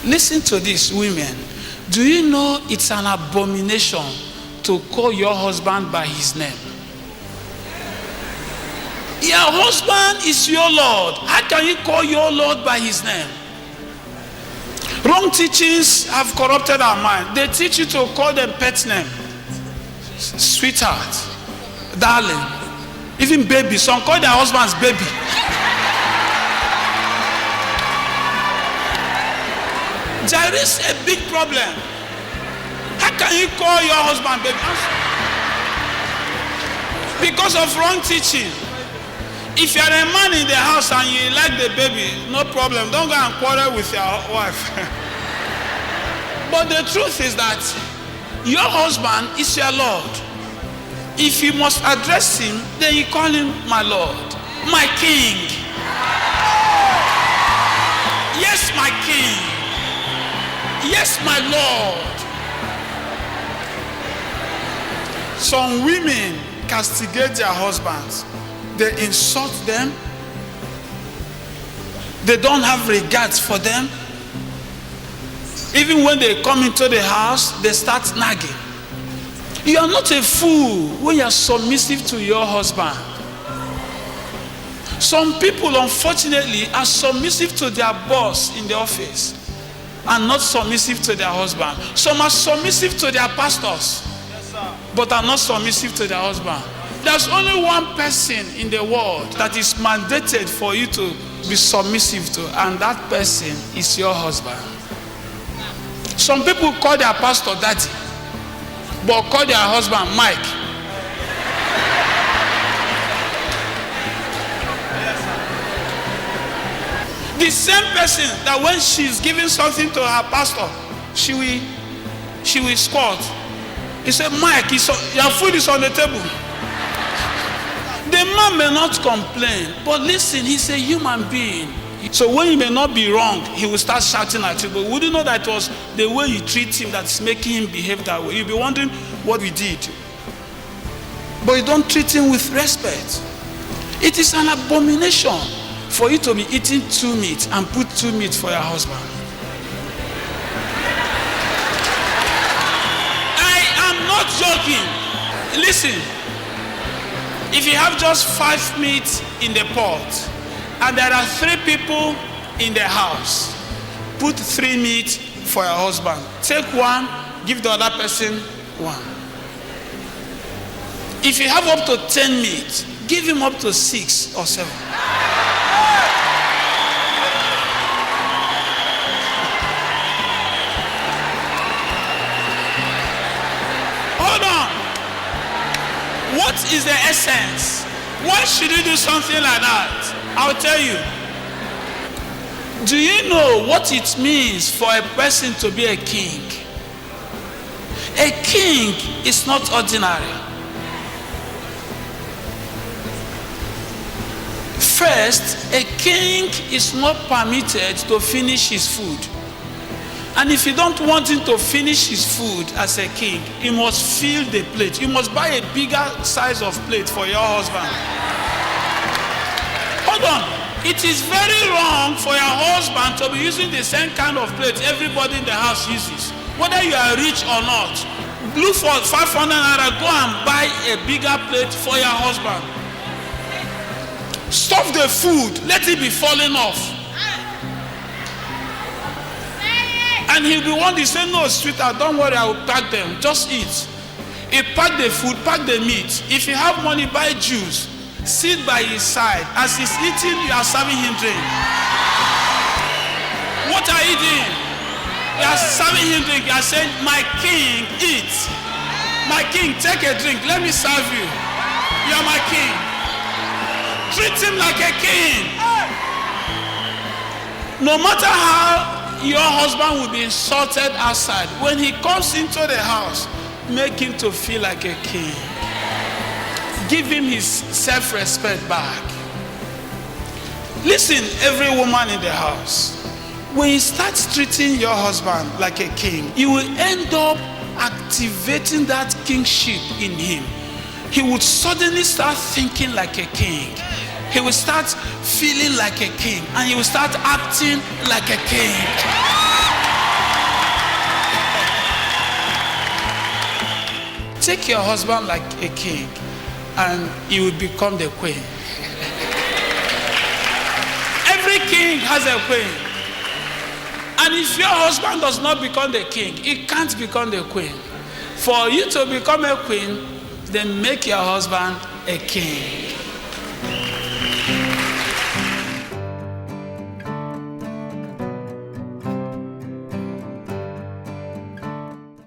Listen to this, women. Do you know it's an abomination to call your husband by his name? Your husband is your Lord. How can you call your Lord by his name? Wrong teachings have corrupted our mind. They teach you to call them pet name. Sweetheart, darling, even baby. Some call their husbands baby. There is a big problem. How can you call your husband baby? Because of wrong teaching. If you're a man in the house and you like the baby, no problem. Don't go and quarrel with your wife. But the truth is that your husband is your Lord. If you must address him, then you call him my Lord, my King. Yes, my King. Yes, my Lord. Some women castigate their husbands. They insult them. They don't have regards for them. Even when they come into the house, they start nagging. You are not a fool when you are submissive to your husband. Some people, unfortunately, are submissive to their boss in the office and not submissive to their husband. Some are submissive to their pastors, but are not submissive to their husband. There's only one person in the world that is mandated for you to be submissive to, and that person is your husband. Some people call their pastor daddy, but call their husband Mike. The same person that when she's giving something to her pastor, she will squat. He said, Mike, your food is on the table. The man may not complain, but listen, he's a human being. So when he may not be wrong, he will start shouting at you. But would you know that it was the way you treat him that's making him behave that way? You'll be wondering what we did. But you don't treat him with respect. It is an abomination for you to be eating 2 meat and put 2 meat for your husband. I am not joking. Listen, if you have just 5 meat in the pot and there are 3 people in the house, put 3 meat for your husband. Take 1, give the other person 1. If you have up to 10 meat, give him up to 6 or 7. Hold on. What is the essence? Why should you do something like that? I'll tell you. Do you know what it means for a person to be a king? A king is not ordinary. First, a king is not permitted to finish his food. And if you don't want him to finish his food as a king, he must fill the plate. You must buy a bigger size of plate for your husband. Hold on. It is very wrong for your husband to be using the same kind of plate everybody in the house uses. Whether you are rich or not, look for 500 naira, go and buy a bigger plate for your husband. Stuff the food, let it be falling off. And he'll be one to say, no, sweetheart, don't worry, I will pack them. Just eat. He pack the food, pack the meat. If you have money, buy juice. Sit by his side. As he's eating, you are serving him drink. What are you doing? You are serving him drink. You are saying, my king, eat. My king, take a drink. Let me serve you. You are my king. Treat him like a king. No matter how your husband will be insulted outside, when he comes into the house, make him to feel like a king. Give him his self-respect back. Listen, every woman in the house, when you start treating your husband like a king, you will end up activating that kingship in him. He would suddenly start thinking like a king. He will start feeling like a king, and he will start acting like a king. Take your husband like a king, and he will become the queen. Every king has a queen. And if your husband does not become the king, he can't become the queen. For you to become a queen, then make your husband a king.